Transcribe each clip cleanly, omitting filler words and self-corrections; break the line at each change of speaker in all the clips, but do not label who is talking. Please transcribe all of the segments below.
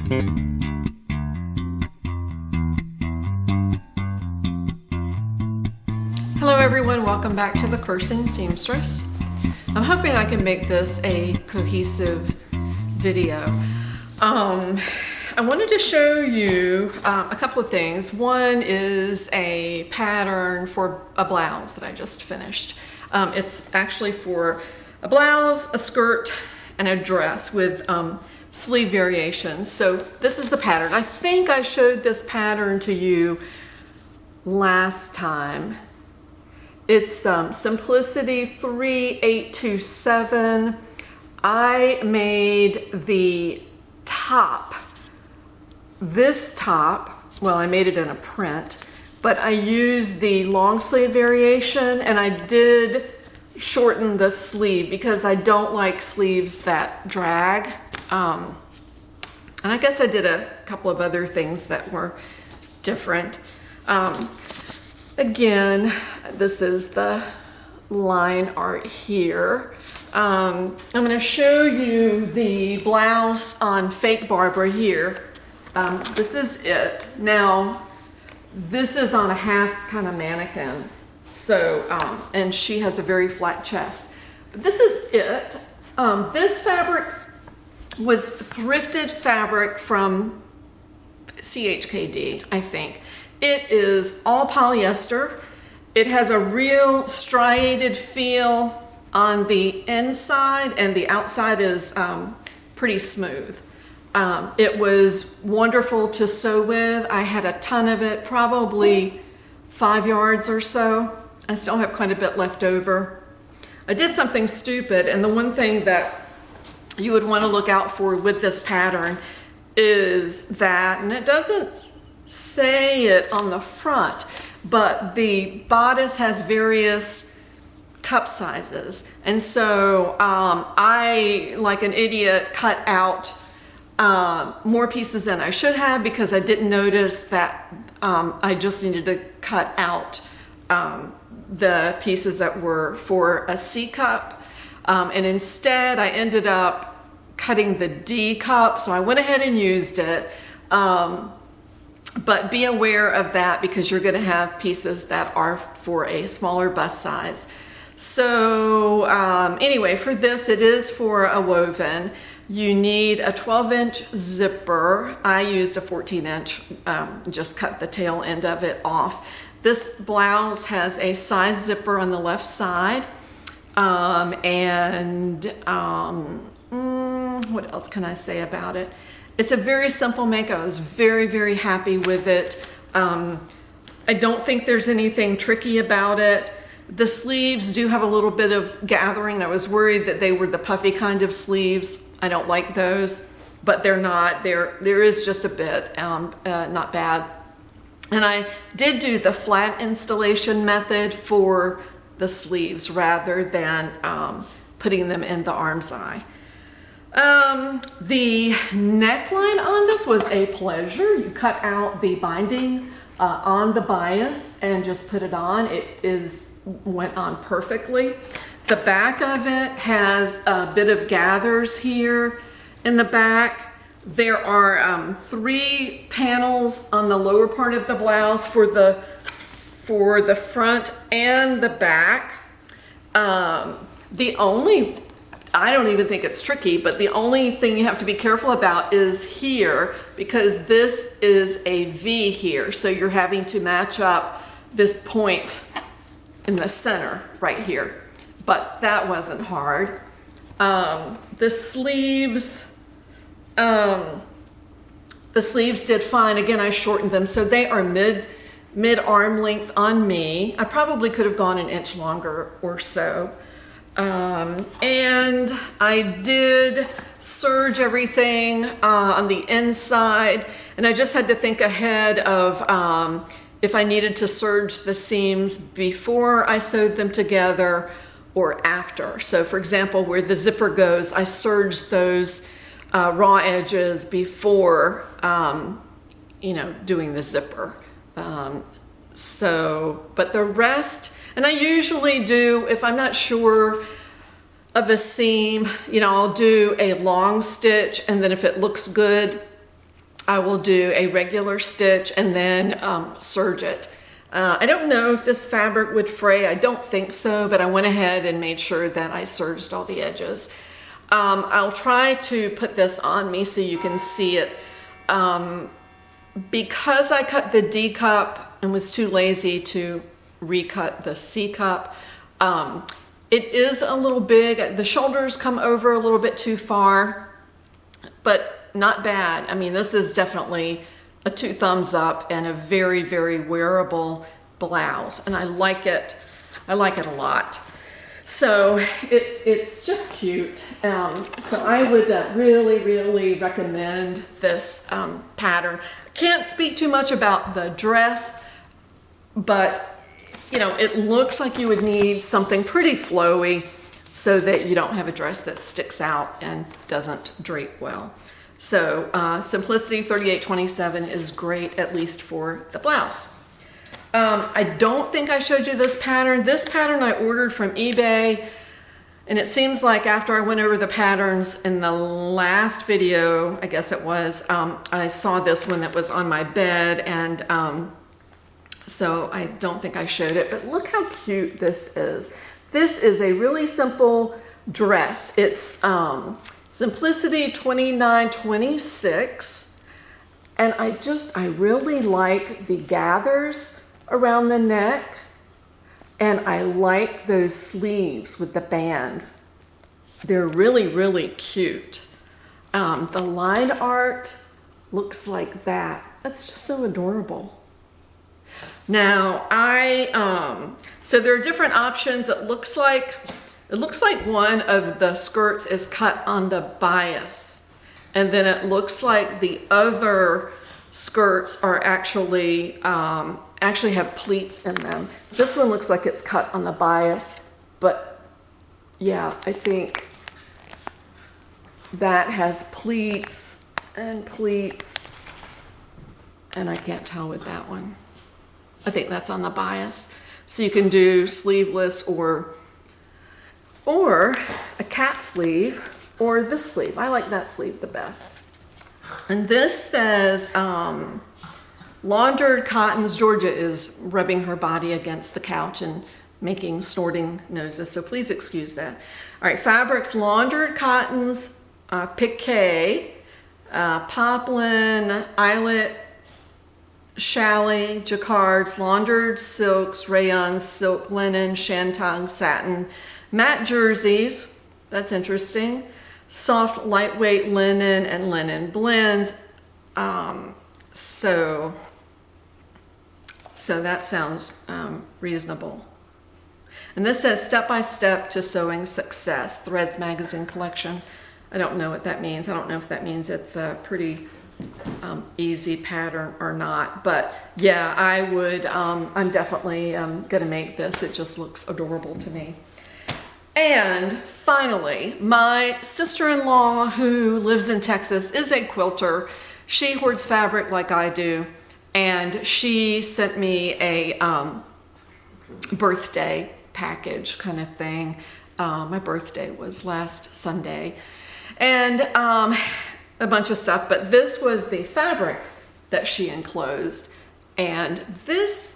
Hello everyone, welcome back to the Cursing Seamstress. I'm hoping I can make this a cohesive video. I wanted to show you a couple of things. One is a pattern for a blouse that I just finished. It's actually for a blouse, a skirt, and a dress with sleeve variations. So this is the pattern. I think I showed this pattern to you last time. It's Simplicity 3827. I made the top. This top, well, I made it in a print, but I used the long sleeve variation, and I did shorten the sleeve because I don't like sleeves that drag. And I guess I did a couple of other things that were different. Again, this is the line art here. I'm going to show you the blouse on Fake Barbara here. This is it. Now, this is on a half kind of mannequin. So, and she has a very flat chest. This is it. This fabric was thrifted fabric from CHKD, I think. It is all polyester. It has a real striated feel on the inside, and the outside is pretty smooth. It was wonderful to sew with. I had a ton of it, probably 5 yards or so. I still have quite a bit left over. I did something stupid, and the one thing that you would want to look out for with this pattern is that, and it doesn't say it on the front, but the bodice has various cup sizes. And so I, like an idiot, cut out more pieces than I should have because I didn't notice that I just needed to cut out the pieces that were for a C cup. And instead I ended up cutting the D cup, so I went ahead and used it. But be aware of that because you're going to have pieces that are for a smaller bust size. So anyway, for this, it is for a woven. You need a 12-inch zipper. I used a 14-inch, just cut the tail end of it off. This blouse has a size zipper on the left side. What else can I say about it? It's a very simple make. I was very, very happy with it. I don't think there's anything tricky about it. The sleeves do have a little bit of gathering. I was worried that they were the puffy kind of sleeves. I don't like those, but they're not. There is just a bit, not bad. And I did do the flat installation method for the sleeves rather than putting them in the arm's eye. The neckline on this was a pleasure. You cut out the binding on the bias and just put it on. Went on perfectly. The back of it has a bit of gathers here in the back. There are 3 panels on the lower part of the blouse for the front and the back. I don't even think it's tricky, but the only thing you have to be careful about is here, because this is a V here. So you're having to match up this point in the center right here. But that wasn't hard. The sleeves did fine. Again, I shortened them. So they are mid arm length on me. I probably could have gone an inch longer or so. And I did serge everything on the inside, and I just had to think ahead of if I needed to serge the seams before I sewed them together or after. So for example, where the zipper goes, I serged those raw edges before doing the zipper. But the rest, and I usually do, if I'm not sure of a seam, I'll do a long stitch, and then if it looks good, I will do a regular stitch and then serge it. I don't know if this fabric would fray. I don't think so, but I went ahead and made sure that I serged all the edges. I'll try to put this on me so you can see it. Because I cut the D cup and was too lazy to recut the C cup, it is a little big. The shoulders come over a little bit too far, but not bad. I mean, this is definitely a 2 thumbs up and a very, very wearable blouse. And I like it. I like it a lot. So it's just cute. So I would really, really recommend this pattern. I can't speak too much about the dress, but you know, it looks like you would need something pretty flowy so that you don't have a dress that sticks out and doesn't drape well. So Simplicity 3827 is great, at least for the blouse. I don't think I showed you this pattern. This pattern I ordered from eBay, and it seems like after I went over the patterns in the last video, I guess it was, I saw this one that was on my bed, and so I don't think I showed it, but look how cute this is. This is a really simple dress. It's Simplicity 2926, and I really like the gathers around the neck, and I like those sleeves with the band. They're really, really cute. The line art looks like that. That's just so adorable. Now so there are different options. It looks like one of the skirts is cut on the bias, and then it looks like the other skirts are actually have pleats in them. This one looks like it's cut on the bias, but yeah, I think that has pleats, and I can't tell with that one. I think that's on the bias. So you can do sleeveless or a cap sleeve or this sleeve. I like that sleeve the best. And this says laundered cottons. Georgia is rubbing her body against the couch and making snorting noises, so please excuse that. All right, fabrics: laundered cottons, piqué, poplin, eyelet, challis, jacquards, laundered silks, rayons, silk, linen, shantung, satin, matte jerseys. That's interesting. Soft, lightweight linen and linen blends. So that sounds reasonable. And this says Step by Step to Sewing Success, Threads Magazine Collection. I don't know what that means. I don't know if that means it's a pretty easy pattern or not. But yeah, I would, I'm definitely gonna make this. It just looks adorable to me. And finally, my sister-in-law who lives in Texas is a quilter. She hoards fabric like I do, and she sent me a birthday package kind of thing. My birthday was last Sunday, and a bunch of stuff, but this was the fabric that she enclosed. And this,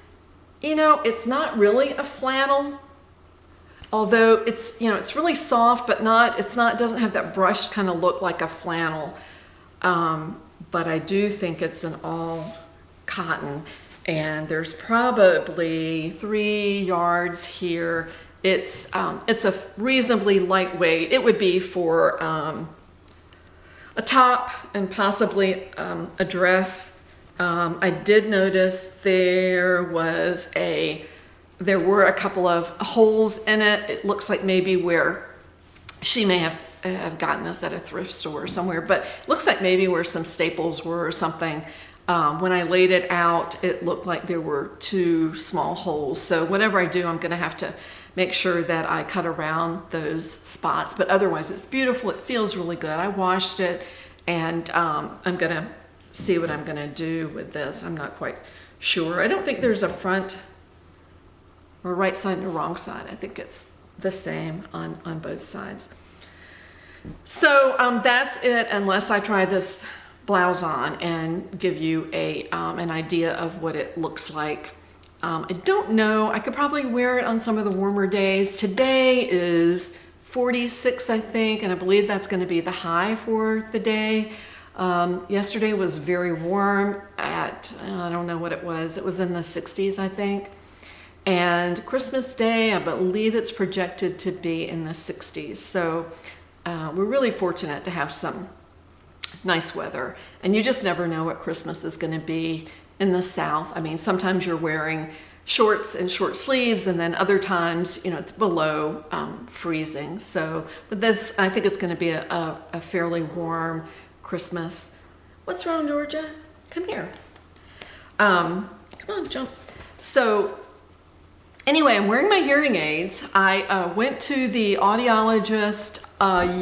you know, it's not really a flannel, although it's, you know, it's really soft, but doesn't have that brushed kind of look like a flannel. But I do think it's an all cotton, and there's probably 3 yards here. It's a reasonably lightweight. It would be for a top and possibly a dress. I did notice there were a couple of holes in it. It looks like maybe where she may have gotten this at a thrift store or somewhere, but it looks like maybe where some staples were or something. When I laid it out, it looked like there were 2 small holes. So whatever I do, I'm gonna have to make sure that I cut around those spots, but otherwise it's beautiful. It feels really good. I washed it, and I'm gonna see what I'm gonna do with this. I'm not quite sure. I don't think there's a front or right side and a wrong side. I think it's the same on both sides. So that's it, unless I try this blouse on and give you an idea of what it looks like. I don't know, I could probably wear it on some of the warmer days. Today is 46, I think, and I believe that's going to be the high for the day. Yesterday was very warm at, I don't know what it was in the 60s, I think. And Christmas Day, I believe it's projected to be in the 60s. So we're really fortunate to have some nice weather. And you just never know what Christmas is going to be in the South. I mean, sometimes you're wearing shorts and short sleeves, and then other times, you know, it's below freezing. So, but this, I think it's going to be a fairly warm Christmas. What's wrong, Georgia? Come here. Come on, jump. So, anyway, I'm wearing my hearing aids. I went to the audiologist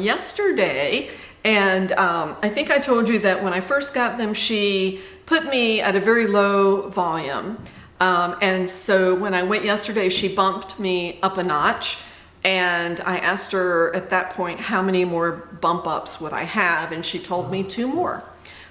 yesterday, and I think I told you that when I first got them, she put me at a very low volume. And so when I went yesterday, she bumped me up a notch, and I asked her at that point how many more bump ups would I have, and she told me 2 more.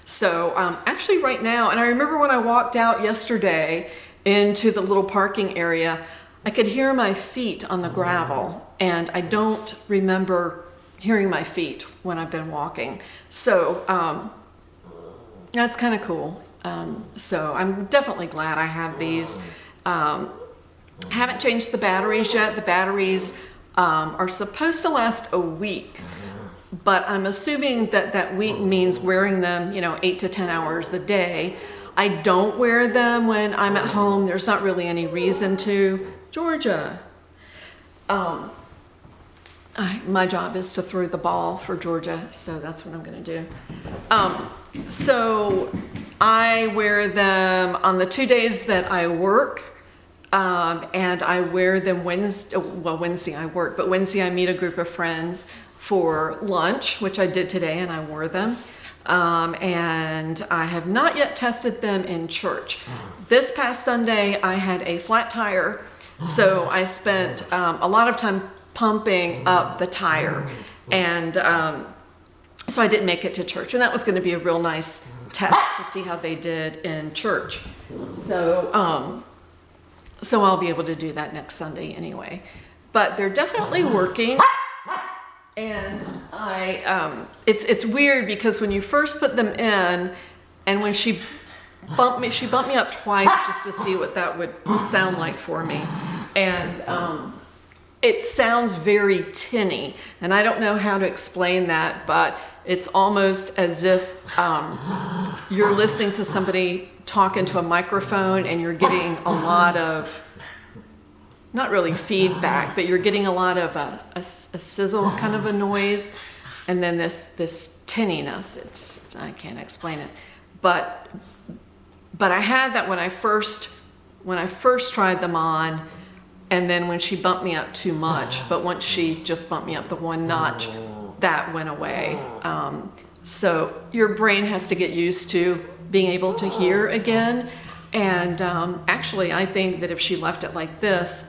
So actually right now, and I remember when I walked out yesterday into the little parking area, I could hear my feet on the gravel, and I don't remember hearing my feet when I've been walking. So that's kind of cool. So I'm definitely glad I have these. Haven't changed the batteries yet. The batteries are supposed to last a week, but I'm assuming that that week means wearing them, you know, 8 to 10 hours a day. I don't wear them when I'm at home. There's not really any reason to. Georgia. My job is to throw the ball for Georgia, so that's what I'm going to do. So I wear them on the 2 days that I work, and I wear them Wednesday. Well, Wednesday I work, but Wednesday I meet a group of friends for lunch, which I did today, and I wore them. And I have not yet tested them in church. This past Sunday I had a flat tire, so I spent a lot of time pumping up the tire, and so I didn't make it to church, and that was going to be a real nice test to see how they did in church. So so I'll be able to do that next Sunday anyway. But they're definitely working, and it's weird because when you first put them in, and when she bumped me up twice just to see what that would sound like for me, and it sounds very tinny, and I don't know how to explain that, but it's almost as if you're listening to somebody talk into a microphone, and you're getting a lot of, not really feedback, but you're getting a lot of a sizzle kind of a noise, and then this tinniness. I can't explain it, but I had that when I first tried them on, and then when she bumped me up too much. But once she just bumped me up the 1 notch, that went away. So your brain has to get used to being able to hear again. And actually, I think that if she left it like this,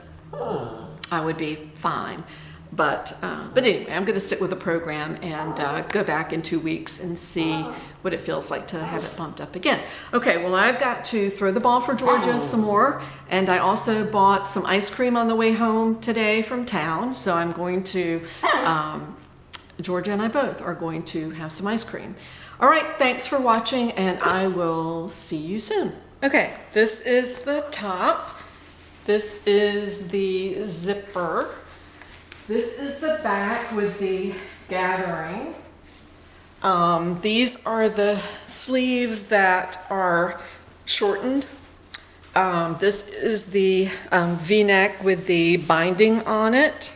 I would be fine. But anyway, I'm going to stick with the program and go back in 2 weeks and see what it feels like to have it bumped up again. Okay, well, I've got to throw the ball for Georgia some more, and I also bought some ice cream on the way home today from town, so I'm going to, Georgia and I both are going to have some ice cream. All right, thanks for watching, and I will see you soon. Okay, this is the top. This is the zipper. This is the back with the gathering. These are the sleeves that are shortened. This is the V-neck with the binding on it.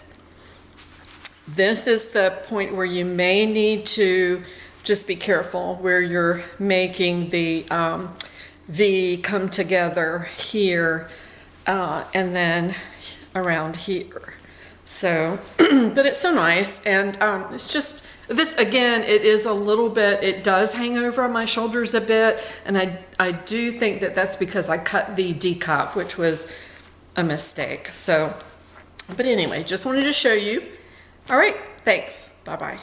This is the point where you may need to just be careful where you're making the V come together here and then around here. So, but it's so nice, and it's just, this again, it is a little bit, it does hang over my shoulders a bit, and I do think that that's because I cut the D cup, which was a mistake. So, but anyway, just wanted to show you. All right, thanks. Bye-bye.